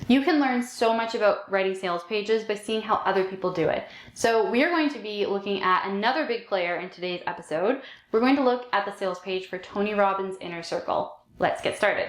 You can learn so much about writing sales pages by seeing how other people do it. So we are going to be looking at another big player in today's episode. We're going to look at the sales page for Tony Robbins Inner Circle. Let's get started.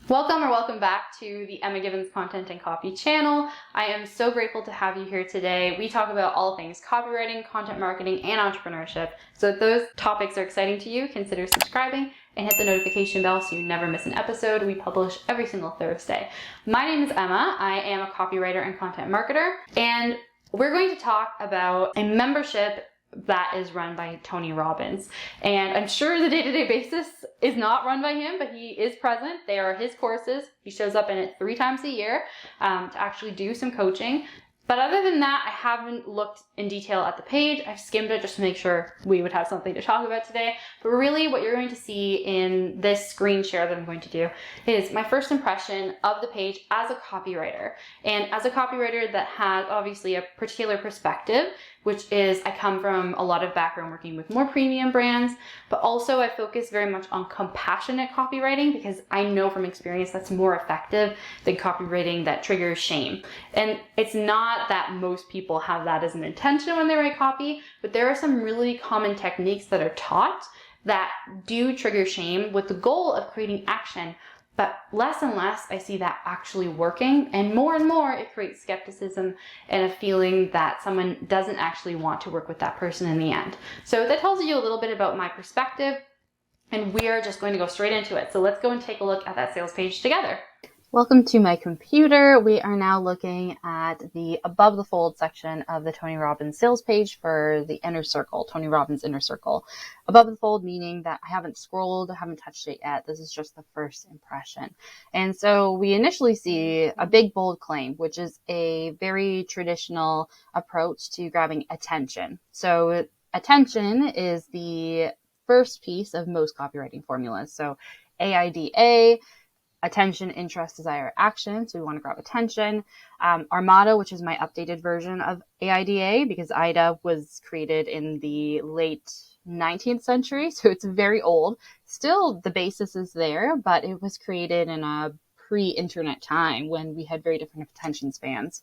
Welcome back to the Emma Gibbons Content and Copy channel. I am so grateful to have you here today. We talk about all things copywriting, content marketing, and entrepreneurship. So if those topics are exciting to you, consider subscribing and hit the notification bell so you never miss an episode. We publish every single Thursday. My name is Emma. I am a copywriter and content marketer, and we're going to talk about a membership that is run by Tony Robbins. And I'm sure the day-to-day basis is not run by him, but he is present. They are his courses. He shows up in it 3 times a year to actually do some coaching. But other than that, I haven't looked in detail at the page. I've skimmed it just to make sure we would have something to talk about today. But really what you're going to see in this screen share that I'm going to do is my first impression of the page as a copywriter. And as a copywriter that has obviously a particular perspective, which is I come from a lot of background working with more premium brands, but also I focus very much on compassionate copywriting because I know from experience that's more effective than copywriting that triggers shame. And it's not that most people have that as an intention when they write copy, but there are some really common techniques that are taught that do trigger shame with the goal of creating action. But less and less I see that actually working, and more it creates skepticism and a feeling that someone doesn't actually want to work with that person in the end. So that tells you a little bit about my perspective, and we are just going to go straight into it. So let's go and take a look at that sales page together. Welcome to my computer. We are now looking at the above the fold section of the Tony Robbins sales page for the Inner Circle, Tony Robbins Inner Circle. Above the fold meaning that I haven't scrolled, I haven't touched it yet. This is just the first impression. And so we initially see a big bold claim, which is a very traditional approach to grabbing attention. So attention is the first piece of most copywriting formulas. So AIDA, attention, interest, desire, action. So we want to grab attention. Our motto, which is my updated version of AIDA, because IDA was created in the late 19th century. So it's very old. Still, the basis is there, but it was created in a pre-internet time when we had very different attention spans.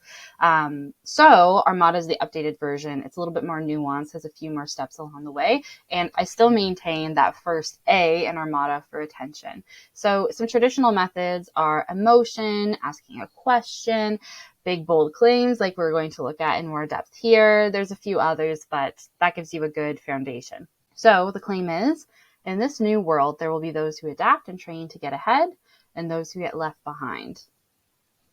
So our motto is the updated version. It's a little bit more nuanced, has a few more steps along the way. And I still maintain that first A in our motto for attention. So some traditional methods are emotion, asking a question, big bold claims like we're going to look at in more depth here. There's a few others, but that gives you a good foundation. So the claim is, in this new world, there will be those who adapt and train to get ahead, and those who get left behind.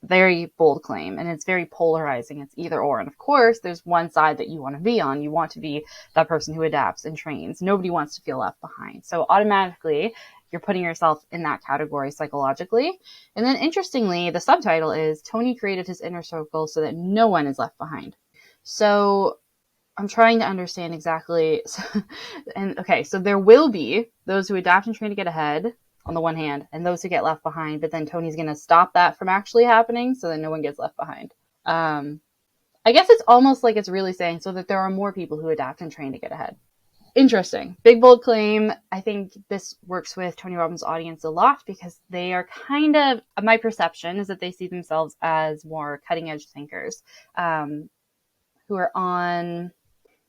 Very bold claim, and it's very polarizing. It's either or. And of course, there's one side that you want to be on. You want to be that person who adapts and trains. Nobody wants to feel left behind. So automatically, you're putting yourself in that category psychologically. And then interestingly, the subtitle is Tony created his inner circle so that no one is left behind. So I'm trying to understand exactly. So there will be those who adapt and train to get ahead, on the one hand, and those who get left behind, but then Tony's going to stop that from actually happening so that no one gets left behind. I guess it's almost like it's really saying so that there are more people who adapt and train to get ahead. Interesting. Big, bold claim. I think this works with Tony Robbins' audience a lot because they are kind of, my perception is that they see themselves as more cutting edge thinkers who are on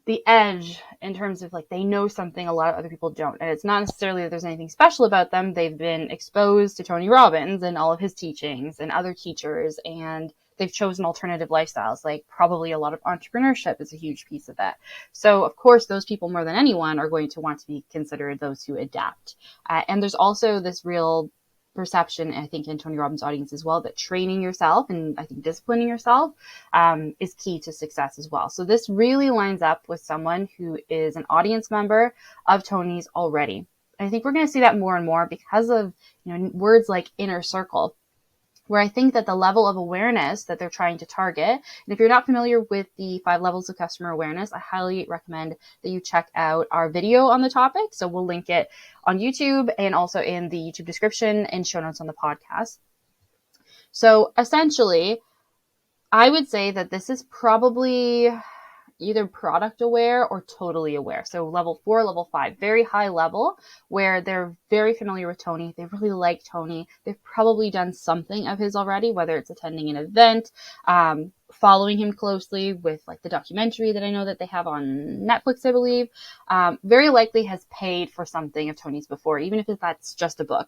the edge in terms of like they know something a lot of other people don't. And it's not necessarily that there's anything special about them. They've been exposed to Tony Robbins and all of his teachings and other teachers, and they've chosen alternative lifestyles. Like probably a lot of entrepreneurship is a huge piece of that. So of course, those people more than anyone are going to want to be considered those who adapt. And there's also this real perception, I think, in Tony Robbins' audience as well, that training yourself and I think disciplining yourself is key to success as well. So this really lines up with someone who is an audience member of Tony's already. And I think we're going to see that more and more because of words like inner circle, where I think that the level of awareness that they're trying to target, and if you're not familiar with the 5 levels of customer awareness, I highly recommend that you check out our video on the topic. So we'll link it on YouTube and also in the YouTube description and show notes on the podcast. So essentially, I would say that this is probably either product aware or totally aware. So level 4, level 5, very high level, where they're very familiar with Tony. They really like Tony. They've probably done something of his already, whether it's attending an event, following him closely with like the documentary that I know that they have on Netflix, I believe. Very likely has paid for something of Tony's before, even if that's just a book.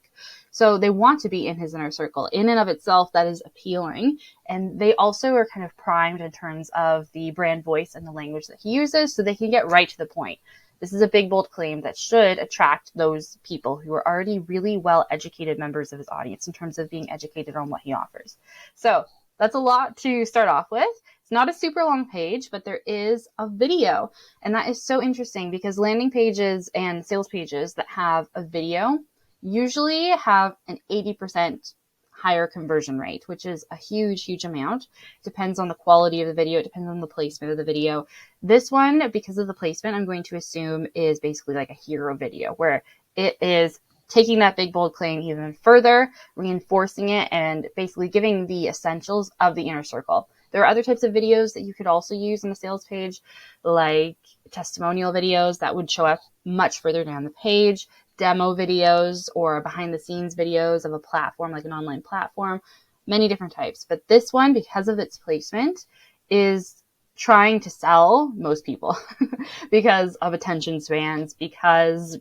So they want to be in his inner circle. In and of itself, that is appealing. And they also are kind of primed in terms of the brand voice and the language that he uses, so they can get right to the point. This is a big, bold claim that should attract those people who are already really well-educated members of his audience in terms of being educated on what he offers. So that's a lot to start off with. It's not a super long page, but there is a video. And that is so interesting because landing pages and sales pages that have a video usually have an 80% higher conversion rate, which is a huge, huge amount. It depends on the quality of the video. It depends on the placement of the video. This one, because of the placement, I'm going to assume is basically like a hero video where it is taking that big, bold claim even further, reinforcing it, and basically giving the essentials of the inner circle. There are other types of videos that you could also use on the sales page, like testimonial videos that would show up much further down the page, demo videos or behind the scenes videos of a platform, like an online platform, many different types. But this one, because of its placement, is trying to sell most people because of attention spans, because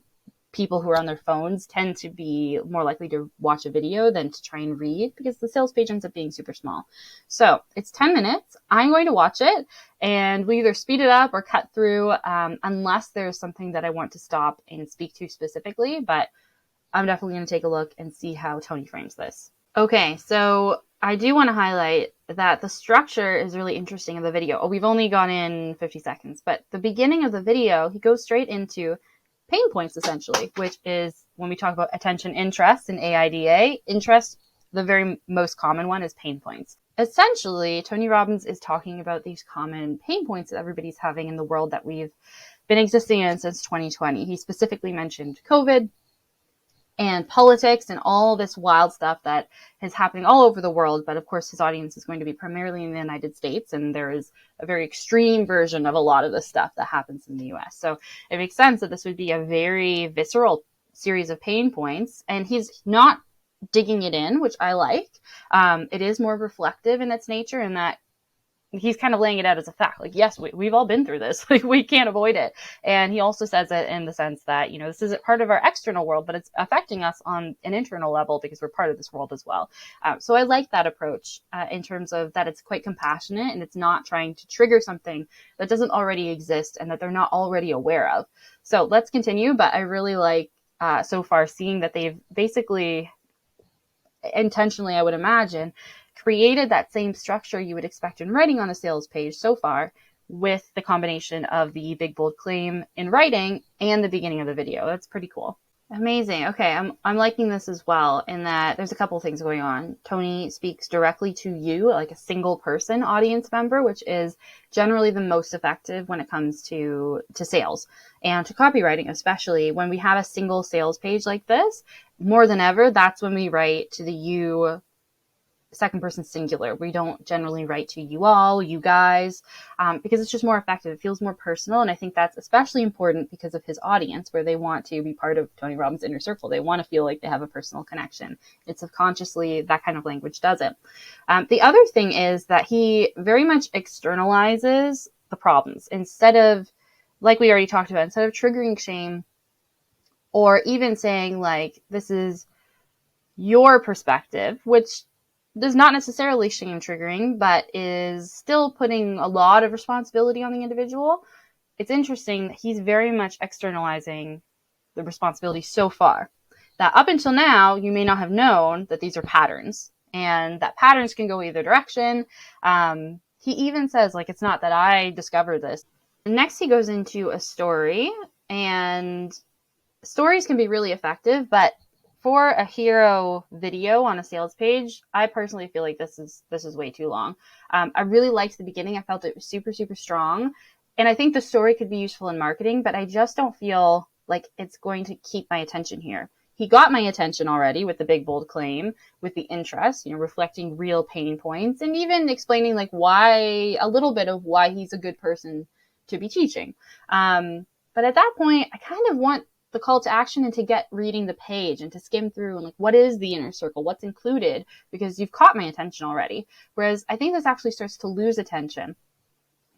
people who are on their phones tend to be more likely to watch a video than to try and read because the sales page ends up being super small. So it's 10 minutes. I'm going to watch it and we either speed it up or cut through unless there's something that I want to stop and speak to specifically, but I'm definitely going to take a look and see how Tony frames this. Okay, so I do want to highlight that the structure is really interesting in the video. Oh, we've only gone in 50 seconds, but the beginning of the video, he goes straight into pain points, essentially, which is when we talk about attention, interest, and AIDA. Interest, the very most common one, is pain points. Essentially, Tony Robbins is talking about these common pain points that everybody's having in the world that we've been existing in since 2020. He specifically mentioned COVID and politics and all this wild stuff that is happening all over the world. But of course, his audience is going to be primarily in the United States. And there is a very extreme version of a lot of the stuff that happens in the US. So it makes sense that this would be a very visceral series of pain points. And he's not digging it in, which I like. It is more reflective in its nature in that he's kind of laying it out as a fact. Like, yes, we've all been through this. Like, we can't avoid it. And he also says it in the sense that, this is part of our external world, but it's affecting us on an internal level because we're part of this world as well. So I like that approach in terms of that it's quite compassionate and it's not trying to trigger something that doesn't already exist and that they're not already aware of. So let's continue. But I really like so far seeing that they've basically intentionally, I would imagine, created that same structure you would expect in writing on a sales page so far with the combination of the big bold claim in writing and the beginning of the video. That's pretty cool. Amazing. Okay, I'm liking this as well in that there's a couple things going on. Tony speaks directly to you, like a single person audience member, which is generally the most effective when it comes to sales and to copywriting, especially when we have a single sales page like this. More than ever, that's when we write to the you second person singular. We don't generally write to you all, you guys, because it's just more effective. It feels more personal. And I think that's especially important because of his audience, where they want to be part of Tony Robbins Inner Circle. They want to feel like they have a personal connection. It's subconsciously that kind of language does it. The other thing is that he very much externalizes the problems instead of, like we already talked about, instead of triggering shame or even saying like, this is your perspective, which does not necessarily shame triggering, but is still putting a lot of responsibility on the individual. It's interesting that he's very much externalizing the responsibility so far. That up until now, you may not have known that these are patterns and that patterns can go either direction. He even says, like, it's not that I discovered this. Next, he goes into a story, and stories can be really effective, but for a hero video on a sales page, I personally feel like this is way too long. I really liked the beginning. I felt it was super, super strong. And I think the story could be useful in marketing, but I just don't feel like it's going to keep my attention here. He got my attention already with the big, bold claim, with the interest, reflecting real pain points, and even explaining like why, a little bit of why he's a good person to be teaching. But at that point, I kind of want the call to action and to get reading the page and to skim through and like, what is the inner circle? What's included? Because you've caught my attention already. Whereas I think this actually starts to lose attention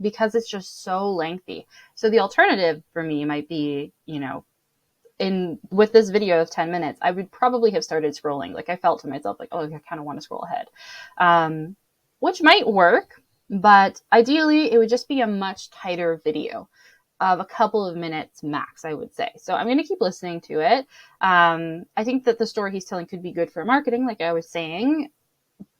because it's just so lengthy. So the alternative for me might be, with this video of 10 minutes, I would probably have started scrolling. Like I felt to myself like, oh, I kind of want to scroll ahead, which might work, but ideally it would just be a much tighter video of a couple of minutes max, I would say. So I'm going to keep listening to it. I think that the story he's telling could be good for marketing, like I was saying,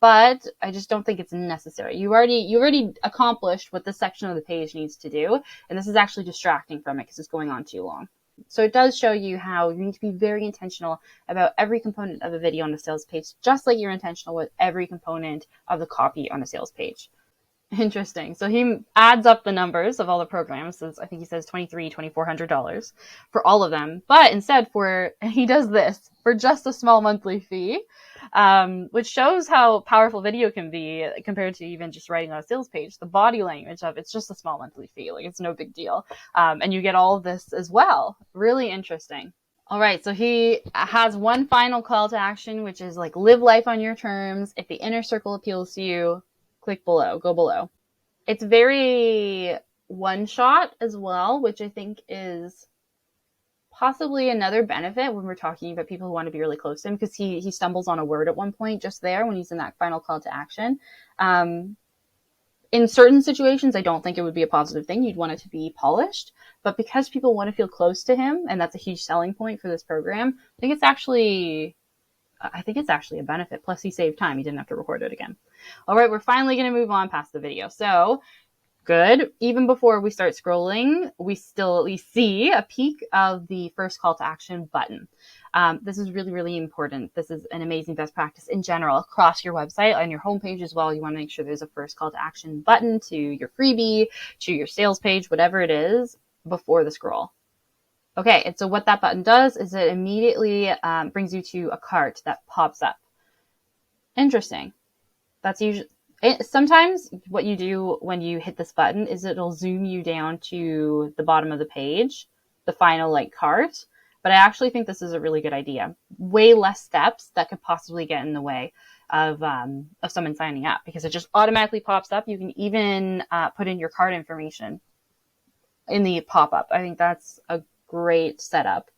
but I just don't think it's necessary. You already accomplished what this section of the page needs to do, and this is actually distracting from it because it's going on too long. So it does show you how you need to be very intentional about every component of a video on a sales page, just like you're intentional with every component of the copy on a sales page. Interesting. So he adds up the numbers of all the programs. So I think he says $2,400 for all of them. But instead he does this for just a small monthly fee, which shows how powerful video can be compared to even just writing on a sales page. The body language of it's just a small monthly fee. Like it's no big deal. And you get all of this as well. Really interesting. All right. So he has one final call to action, which is like live life on your terms. If the inner circle appeals to you, click below, go below. It's very one shot as well, which I think is possibly another benefit when we're talking about people who want to be really close to him, because he stumbles on a word at one point just there when he's in that final call to action. In certain situations, I don't think it would be a positive thing. You'd want it to be polished, but because people want to feel close to him, and that's a huge selling point for this program, I think it's actually a benefit. Plus he saved time. He didn't have to record it again. All right, we're finally going to move on past the video. So good. Even before we start scrolling, we still at least see a peek of the first call to action button. This is really, really important. This is an amazing best practice in general across your website, on your homepage as well. You want to make sure there's a first call to action button to your freebie, to your sales page, whatever it is, before the scroll. Okay, and so what that button does is it immediately brings you to a cart that pops up. Interesting. That's usually sometimes what you do when you hit this button is it'll zoom you down to the bottom of the page, the final cart. But I actually think this is a really good idea. Way less steps that could possibly get in the way of someone signing up, because it just automatically pops up. You can even put in your card information in the pop-up. I think that's a great setup.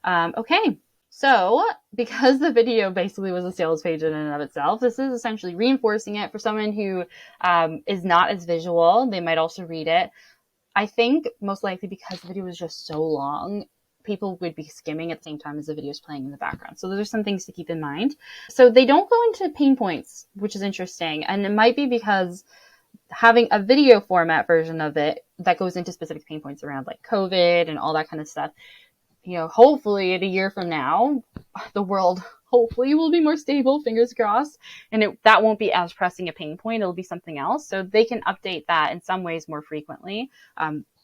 Okay. So because the video basically was a sales page in and of itself, this is essentially reinforcing it for someone who is not as visual. They might also read it. I think most likely because the video was just so long, people would be skimming at the same time as the video is playing in the background. So those are some things to keep in mind. So they don't go into pain points, which is interesting. And it might be because having a video format version of it that goes into specific pain points around like COVID and all that kind of stuff, hopefully in a year from now, the world hopefully will be more stable, fingers crossed, and that won't be as pressing a pain point. It'll be something else. So they can update that in some ways more frequently.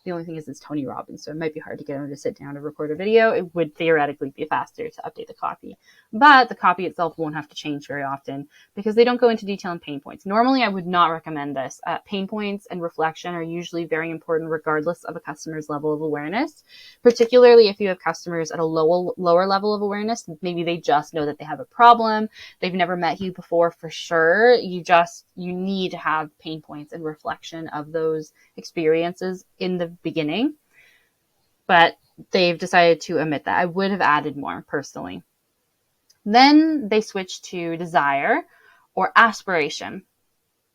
The only thing is it's Tony Robbins, so it might be hard to get him to sit down and record a video. It would theoretically be faster to update the copy. But the copy itself won't have to change very often because they don't go into detail on pain points. Normally, I would not recommend this. Pain points and reflection are usually very important regardless of a customer's level of awareness, particularly if you have customers at a lower level of awareness. Maybe they just know that they have a problem. They've never met you before for sure. You need to have pain points and reflection of those experiences in the beginning, but they've decided to omit that. I would have added more personally. Then they switch to desire or aspiration.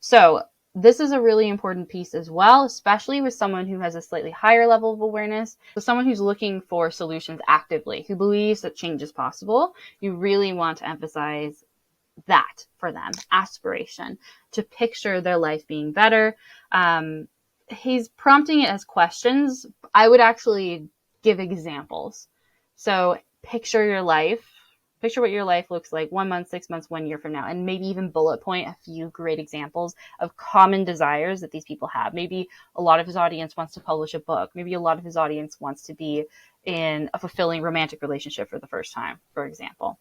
So this is a really important piece as well, especially with someone who has a slightly higher level of awareness. So someone who's looking for solutions actively, who believes that change is possible. You really want to emphasize that for them, aspiration, to picture their life being better. He's prompting it as questions. I would actually give examples. So picture what your life looks like 1 month, 6 months, 1 year from now, and maybe even bullet point a few great examples of common desires that these people have. Maybe a lot of his audience wants to publish a book. Maybe a lot of his audience wants to be in a fulfilling romantic relationship for the first time, for example.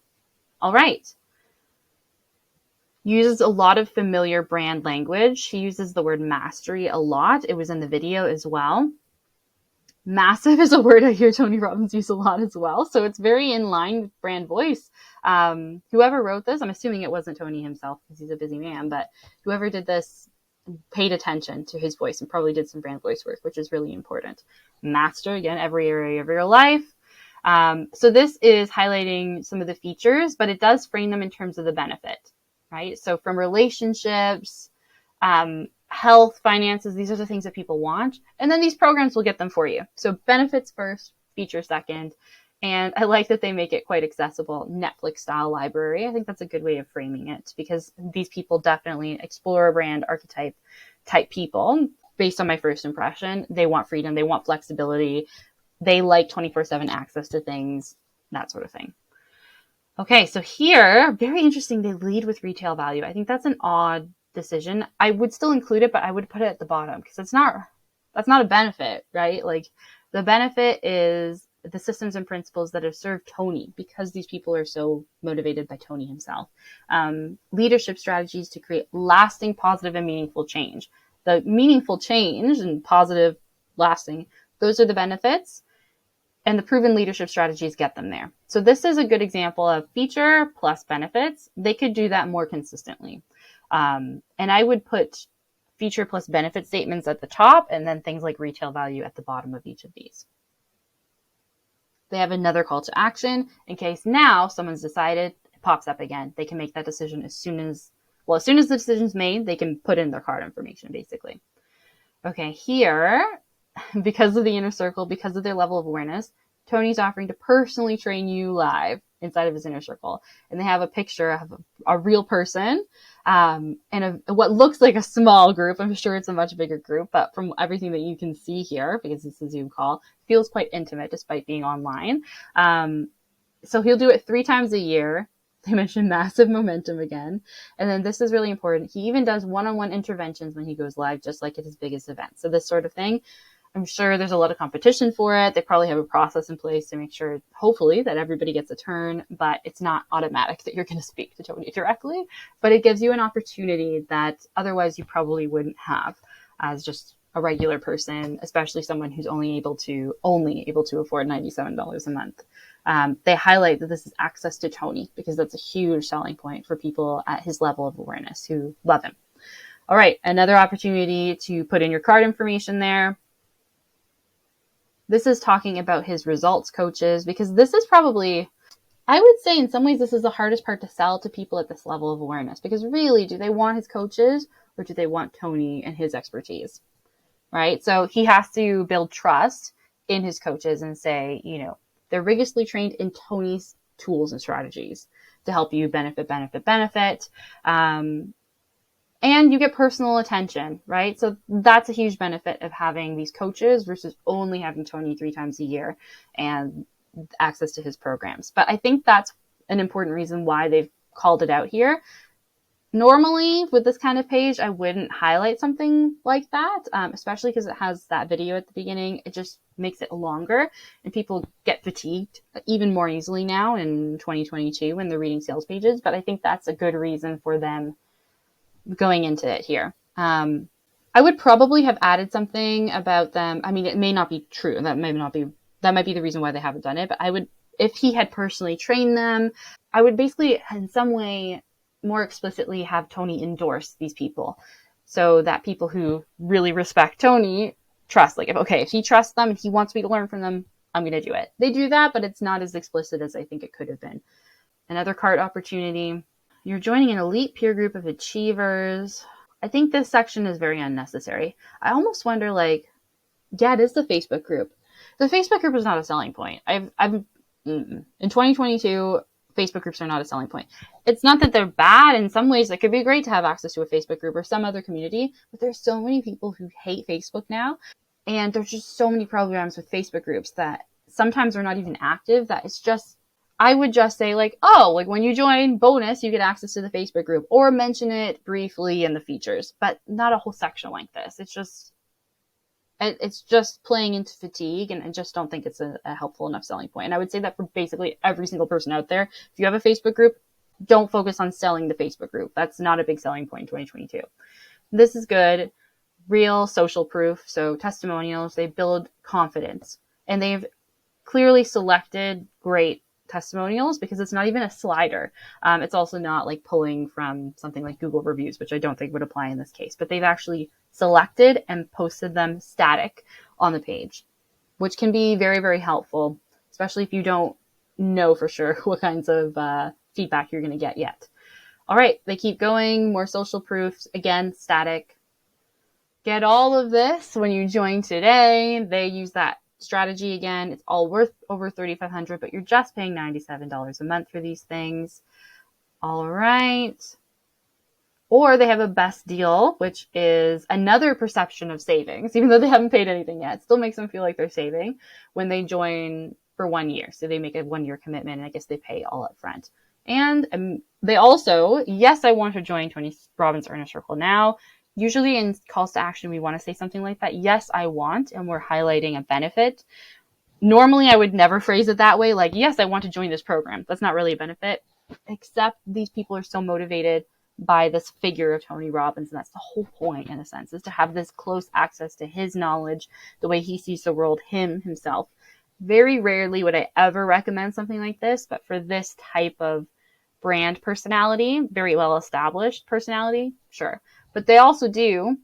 All right. Uses a lot of familiar brand language. He uses the word mastery a lot. It was in the video as well. Massive is a word I hear Tony Robbins use a lot as well. So it's very in line with brand voice. Whoever wrote this, I'm assuming it wasn't Tony himself because he's a busy man, but whoever did this paid attention to his voice and probably did some brand voice work, which is really important. Master, again, every area of your life. So this is highlighting some of the features, but it does frame them in terms of the benefit, right? So from relationships, health, finances, these are the things that people want. And then these programs will get them for you. So benefits first, features second. And I like that they make it quite accessible, Netflix style library. I think that's a good way of framing it because these people definitely explore brand archetype type people. Based on my first impression, they want freedom, they want flexibility, they like 24/7 access to things, that sort of thing. Okay, so here, very interesting, they lead with retail value. I think that's an odd decision. I would still include it, but I would put it at the bottom because that's not a benefit, right? Like the benefit is the systems and principles that have served Tony because these people are so motivated by Tony himself. Leadership strategies to create lasting, positive, and meaningful change. The meaningful change and positive, lasting, those are the benefits. And the proven leadership strategies get them there. So this is a good example of feature plus benefits. They could do that more consistently. And I would put feature plus benefit statements at the top and then things like retail value at the bottom of each of these. They have another call to action in case now someone's decided, it pops up again. They can make that decision as soon as the decision's made, they can put in their card information basically. Okay, here, because of the inner circle, because of their level of awareness, Tony's offering to personally train you live inside of his inner circle. And they have a picture of a real person and what looks like a small group. I'm sure it's a much bigger group, but from everything that you can see here, because it's a Zoom call, it feels quite intimate despite being online. So he'll do it 3 times a year. They mentioned massive momentum again. And then this is really important. He even does one-on-one interventions when he goes live, just like at his biggest event. So this sort of thing. I'm sure there's a lot of competition for it. They probably have a process in place to make sure, hopefully, that everybody gets a turn, but it's not automatic that you're going to speak to Tony directly. But it gives you an opportunity that otherwise you probably wouldn't have as just a regular person, especially someone who's only able to afford $97 a month. They highlight that this is access to Tony because that's a huge selling point for people at his level of awareness who love him. All right, another opportunity to put in your card information there. This is talking about his results coaches because this is probably, I would say in some ways, this is the hardest part to sell to people at this level of awareness because really, do they want his coaches or do they want Tony and his expertise, right? So he has to build trust in his coaches and say, they're rigorously trained in Tony's tools and strategies to help you benefit. And you get personal attention, right? So that's a huge benefit of having these coaches versus only having Tony 3 times a year and access to his programs. But I think that's an important reason why they've called it out here. Normally, with this kind of page, I wouldn't highlight something like that, especially because it has that video at the beginning. It just makes it longer, and people get fatigued even more easily now in 2022 when they're reading sales pages. But I think that's a good reason for them going into it here. I would probably have added something about them. I mean, it may not be true. That might be the reason why they haven't done it. But I would, if he had personally trained them, I would basically in some way more explicitly have Tony endorse these people so that people who really respect Tony trust, like, if he trusts them and he wants me to learn from them, I'm going to do it. They do that, but it's not as explicit as I think it could have been. Another cart opportunity. You're joining an elite peer group of achievers. I think this section is very unnecessary. I almost wonder, it is the Facebook group. The Facebook group is not a selling point. In 2022, Facebook groups are not a selling point. It's not that they're bad. In some ways, it could be great to have access to a Facebook group or some other community, but there's so many people who hate Facebook now. And there's just so many programs with Facebook groups that sometimes are not even active that it's just, I would just say when you join bonus, you get access to the Facebook group or mention it briefly in the features, but not a whole section like this. It's just playing into fatigue, and I just don't think it's a helpful enough selling point. And I would say that for basically every single person out there. If you have a Facebook group, don't focus on selling the Facebook group. That's not a big selling point in 2022. This is good. real social proof. So testimonials, they build confidence, and they've clearly selected great testimonials because it's not even a slider. It's also not like pulling from something like Google reviews, which I don't think would apply in this case, but they've actually selected and posted them static on the page, which can be very, very helpful, especially if you don't know for sure what kinds of feedback you're going to get yet. All right, they keep going, more social proofs, again, static. Get all of this when you join today. They use that strategy again. It's all worth over $3,500, but you're just paying $97 a month for these things. All right. Or they have a best deal, which is another perception of savings, even though they haven't paid anything yet. It still makes them feel like they're saving when they join for 1 year. So they make a 1-year commitment, and I guess they pay all up front. And they also, yes, I want to join Tony Robbins Inner Circle now. Usually in calls to action, we want to say something like that. Yes, I want, and we're highlighting a benefit. Normally, I would never phrase it that way, like, yes, I want to join this program. That's not really a benefit, except these people are so motivated by this figure of Tony Robbins, and that's the whole point, in a sense, is to have this close access to his knowledge, the way he sees the world, himself. Very rarely would I ever recommend something like this, but for this type of brand personality, very well-established personality, sure. But they also do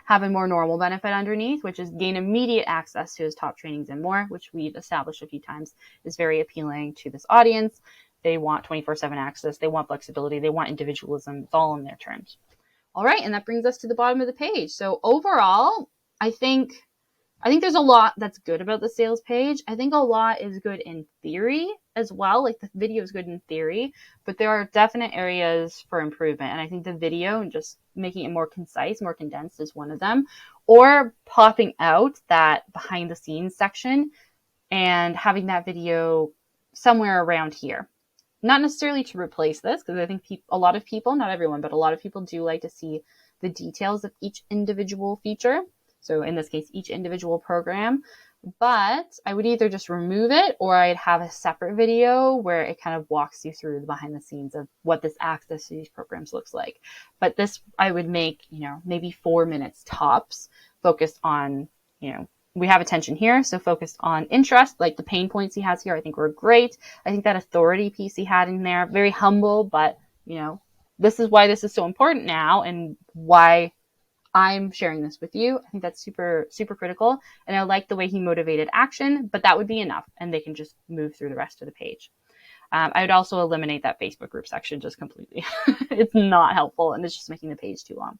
have a more normal benefit underneath, which is gain immediate access to his top trainings and more, which we've established a few times is very appealing to this audience. They want 24/7 access. They want flexibility. They want individualism. It's all in their terms. All right, and that brings us to the bottom of the page. So overall, I think there's a lot that's good about the sales page. I think a lot is good in theory as well. Like the video is good in theory, but there are definite areas for improvement. And I think the video and just making it more concise, more condensed is one of them. Or popping out that behind the scenes section and having that video somewhere around here. Not necessarily to replace this, because I think a lot of people, not everyone, but a lot of people do like to see the details of each individual feature. So in this case, each individual program. But I would either just remove it, or I'd have a separate video where it kind of walks you through the behind the scenes of what this access to these programs looks like. But this I would make, maybe 4 minutes tops, focused on, we have attention here. So focused on interest, like the pain points he has here, I think were great. I think that authority piece he had in there, very humble, but, this is why this is so important now and why I'm sharing this with you. I think that's super, super critical. And I like the way he motivated action, but that would be enough. And they can just move through the rest of the page. I would also eliminate that Facebook group section just completely. It's not helpful, and it's just making the page too long.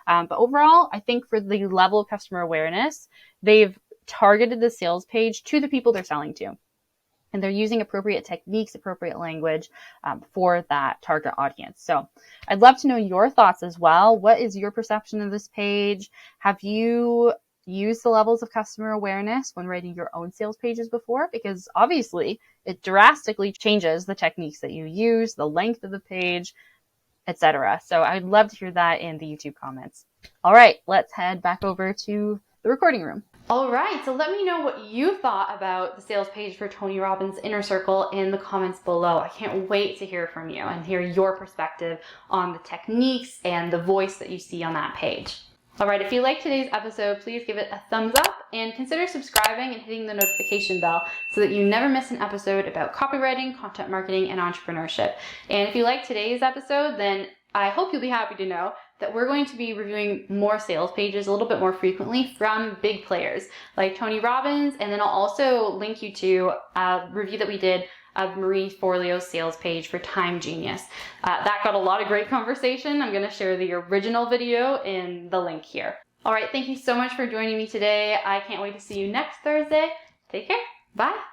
But overall, I think for the level of customer awareness, they've targeted the sales page to the people they're selling to. And they're using appropriate techniques, appropriate language for that target audience. So I'd love to know your thoughts as well. What is your perception of this page? Have you used the levels of customer awareness when writing your own sales pages before? Because obviously it drastically changes the techniques that you use, the length of the page, etc. So I'd love to hear that in the YouTube comments. All right, let's head back over to the recording room. All right, so let me know what you thought about the sales page for Tony Robbins Inner Circle in the comments below. I can't wait to hear from you and hear your perspective on the techniques and the voice that you see on that page. All right, if you liked today's episode, please give it a thumbs up and consider subscribing and hitting the notification bell so that you never miss an episode about copywriting, content marketing, and entrepreneurship. And if you liked today's episode, then I hope you'll be happy to know that we're going to be reviewing more sales pages a little bit more frequently from big players like Tony Robbins. And then I'll also link you to a review that we did of Marie Forleo's sales page for Time Genius. That got a lot of great conversation. I'm going to share the original video in the link here. All right, thank you so much for joining me today. I can't wait to see you next Thursday. Take care. Bye.